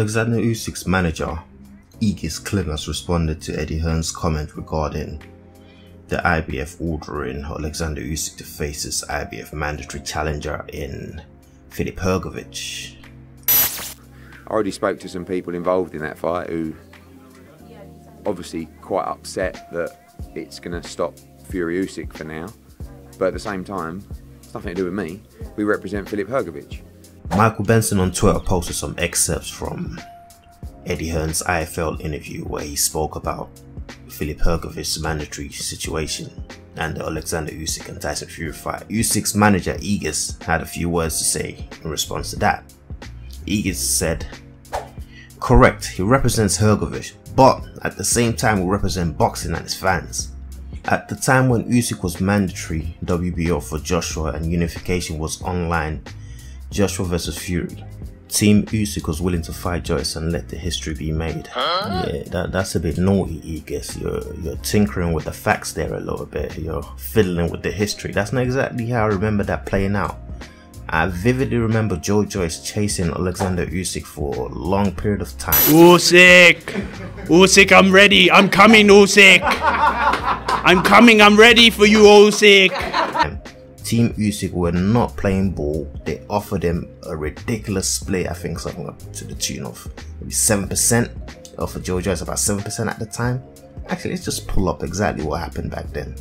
Alexander Usyk's manager, Usyk, has responded to Eddie Hearn's comment regarding the IBF ordering Alexander Usyk to face his IBF mandatory challenger in Filip Hrgović. I already spoke to some people involved in that fight who obviously quite upset that it's going to stop Fury Usyk for now, but at the same time, it's nothing to do with me. We represent Filip Hrgović. Michael Benson on Twitter posted some excerpts from Eddie Hearn's IFL interview where he spoke about Filip Hrgovic's mandatory situation and the Alexander Usyk and Tyson Fury fight. Usyk's manager Usyk had a few words to say in response to that. Usyk said, "Correct, he represents Hrgović, but at the same time we represent boxing and its fans. At the time when Usyk was mandatory WBO for Joshua and unification was online, Joshua versus Fury, Team Usyk was willing to fight Joyce and let the history be made." Yeah, that's a bit naughty, Usyk. You're tinkering with the facts there a little bit. You're fiddling with the history. That's not exactly how I remember that playing out. I vividly remember Joe Joyce chasing Alexander Usyk for a long period of time. Usyk, I'm ready. I'm coming, Usyk. I'm coming. I'm ready for you, Usyk. Team Usyk were not playing ball. They offered him a ridiculous split, I think something up to the tune of maybe 7%. Offered Joe Joyce about 7% at the time. Actually, let's just pull up exactly what happened back then.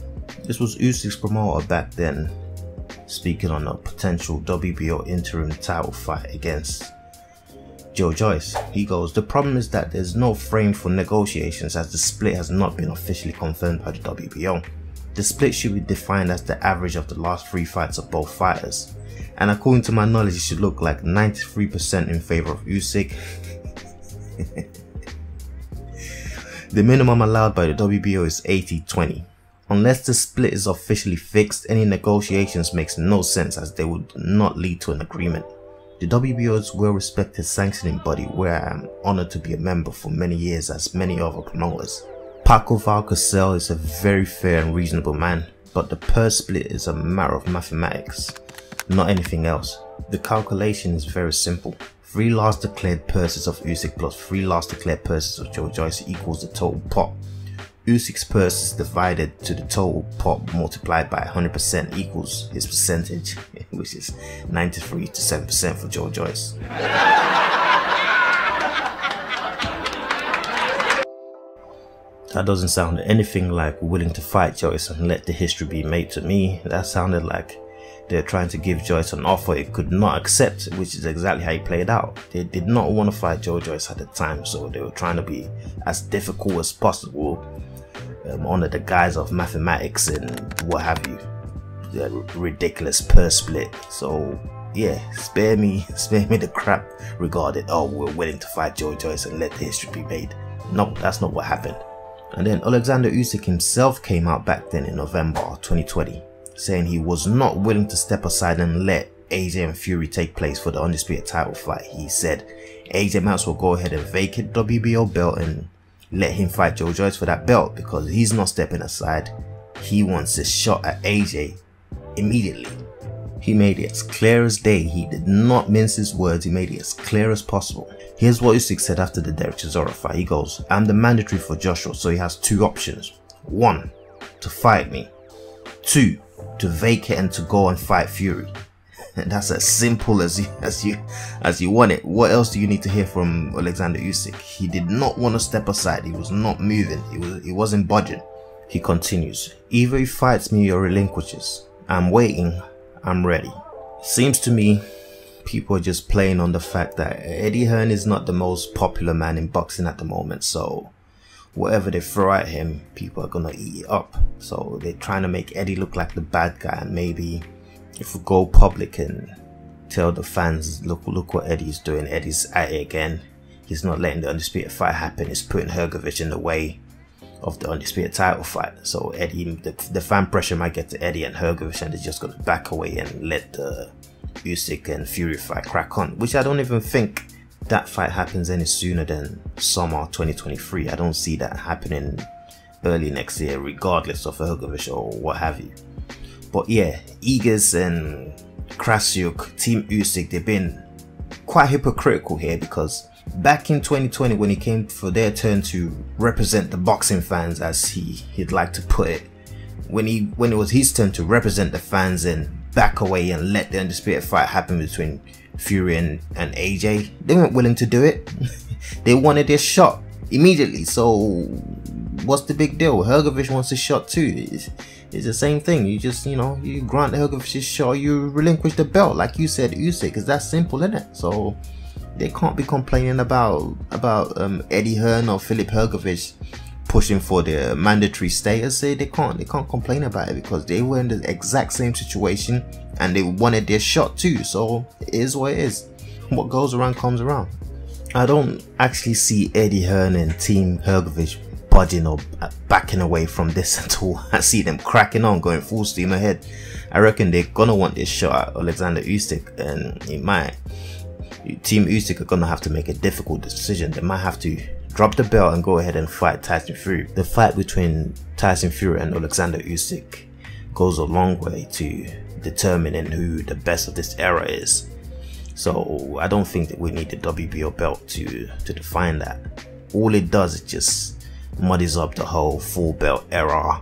This was Usyk's promoter back then, speaking on a potential WBO interim title fight against Joe Joyce. He goes, "The problem is that there's no frame for negotiations as the split has not been officially confirmed by the WBO. The split should be defined as the average of the last 3 fights of both fighters. And according to my knowledge, it should look like 93% in favor of Usyk." The minimum allowed by the WBO is 80-20. Unless the split is officially fixed, any negotiations makes no sense as they would not lead to an agreement. The WBO is a well-respected sanctioning body where I am honored to be a member for many years as many other promoters. Paco Valcárcel is a very fair and reasonable man, but the purse split is a matter of mathematics, not anything else. The calculation is very simple. 3 last declared purses of Usyk plus 3 last declared purses of Joe Joyce equals the total pot. Usyk's purse is divided to the total pot multiplied by 100% equals his percentage, which is 93 to 7% for Joe Joyce. That doesn't sound anything like willing to fight Joyce and let the history be made to me. That sounded like they're trying to give Joyce an offer it could not accept, which is exactly how he played out. They did not want to fight Joe Joyce at the time, so they were trying to be as difficult as possible under the guise of mathematics and what have you. The ridiculous purse split. So yeah, spare me the crap regarding, oh, we're willing to fight Joe Joyce and let the history be made. No, that's not what happened. And then Alexander Usyk himself came out back then in November 2020 saying he was not willing to step aside and let AJ and Fury take place for the Undisputed title fight. He said AJ might as well go ahead and vacate the WBO belt and let him fight Joe Joyce for that belt because he's not stepping aside. He wants his shot at AJ immediately. He made it as clear as day. He did not mince his words. He made it as clear as possible. Here's what Usyk said after the Derek Chisora fight. He goes, "I'm the mandatory for Joshua, so he has 2 options. 1, to fight me. 2, to vacate and to go and fight Fury." And that's as simple as you want it. What else do you need to hear from Alexander Usyk? He did not want to step aside. He was not moving. He wasn't budging. He continues, "Either he fights me or relinquishes. I'm waiting. I'm ready." Seems to me people are just playing on the fact that Eddie Hearn is not the most popular man in boxing at the moment, so whatever they throw at him, people are gonna eat it up. So they're trying to make Eddie look like the bad guy, and maybe if we go public and tell the fans, look what Eddie's doing, Eddie's at it again, he's not letting the Undisputed fight happen, he's putting Hrgović in the way of the Undisputed title fight. So Eddie, the fan pressure might get to Eddie and Hrgović, and they're just gonna back away and let the Usyk and Fury fight crack on, which I don't even think that fight happens any sooner than summer 2023. I don't see that happening early next year, regardless of Hrgović or what have you. But yeah, Usyk and Krasiuk, Team Usyk, they've been quite hypocritical here because Back in 2020, when it came for their turn to represent the boxing fans, as he'd like to put it, when it was his turn to represent the fans and back away and let the Undisputed fight happen between Fury and AJ, they weren't willing to do it. They wanted their shot immediately. So what's the big deal? Hrgović wants a shot too. It's the same thing. You just, you know, you grant Hrgović a shot, you relinquish the belt, like you said, Usyk. It's that simple, isn't it? So they can't be complaining about Eddie Hearn or Filip Hrgović pushing for the mandatory status. They can't complain about it, because they were in the exact same situation and they wanted their shot too. So it is what it is. What goes around comes around. I don't actually see Eddie Hearn and Team Hrgović budging or backing away from this at all. I see them cracking on, going full steam ahead. I reckon they're gonna want this shot at Alexander Usyk, and Team Usyk are gonna have to make a difficult decision. They might have to drop the belt and go ahead and fight Tyson Fury. The fight between Tyson Fury and Alexander Usyk goes a long way to determining who the best of this era is. So I don't think that we need the WBO belt to define that. All it does is just muddies up the whole full belt era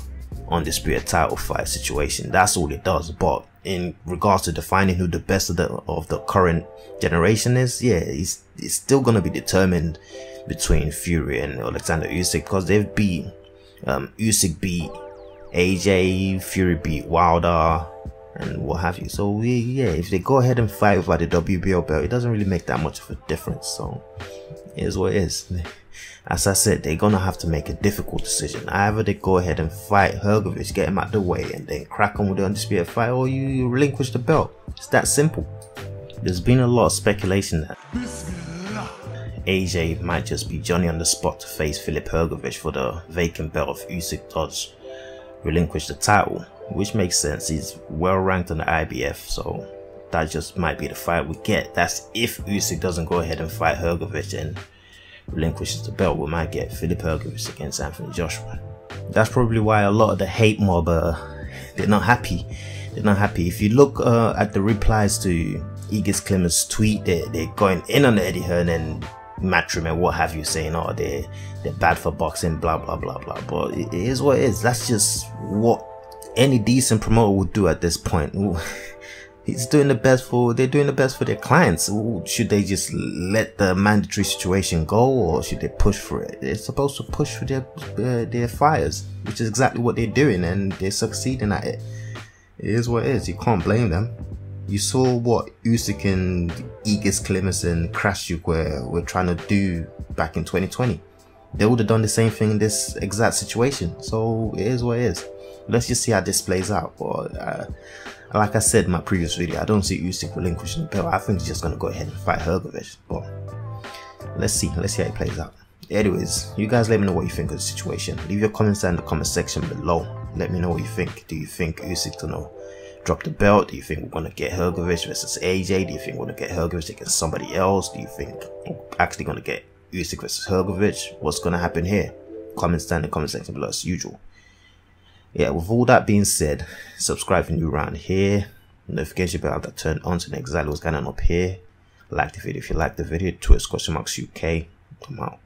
Undisputed title fight situation. That's all it does. But in regards to defining who the best of the current generation is, yeah, it's still gonna be determined between Fury and Alexander Usyk, because they've beat Usyk beat AJ, Fury beat Wilder, and what have you. So yeah, if they go ahead and fight without the WBO belt, it doesn't really make that much of a difference. So it is what it is. As I said, they're gonna have to make a difficult decision. Either they go ahead and fight Hrgović, get him out the way, and then crack on with the Undisputed fight, or you relinquish the belt. It's that simple. There's been a lot of speculation that AJ might just be Johnny on the spot to face Filip Hrgović for the vacant belt if Usyk does relinquish the title, which makes sense. He's well ranked on the IBF, so that just might be the fight we get. That's if Usyk doesn't go ahead and fight Hrgović and relinquishes the belt. We might get Filip Hrgović against Anthony Joshua. That's probably why a lot of the hate mob, they're not happy. They're not happy. If you look at the replies to Igis Klima's tweet, they're going in on Eddie Hearn and Matchroom and what have you, saying, oh, they're bad for boxing, blah blah blah blah. But it is what it is. That's just what any decent promoter would do at this point. They're doing the best for their clients. Should they just let the mandatory situation go, or should they push for it? They're supposed to push for their fires, which is exactly what they're doing, and they're succeeding at it. It is what it is. You can't blame them. You saw what Usyk and Igis Klimas and Krasjuk were trying to do back in 2020. They would have done the same thing in this exact situation. So it is what it is. Let's just see how this plays out. But like I said in my previous video, I don't see Usyk relinquishing the belt. I think he's just going to go ahead and fight Hrgović. But let's see how it plays out. Anyways, you guys let me know what you think of the situation. Leave your comments down in the comment section below. Let me know what you think. Do you think Usyk's gonna drop the belt? Do you think we're gonna get Hrgović versus AJ? Do you think we're gonna get Hrgović against somebody else? Do you think we're actually gonna get Usyk versus Hrgović? What's gonna happen here? Comments down in the comment section below as usual. Yeah, with all that being said, subscribe if you're new around here. Notification bell that turned on to know exactly what's going on up here. Like the video if you like the video. Twitch !UK. I'm out.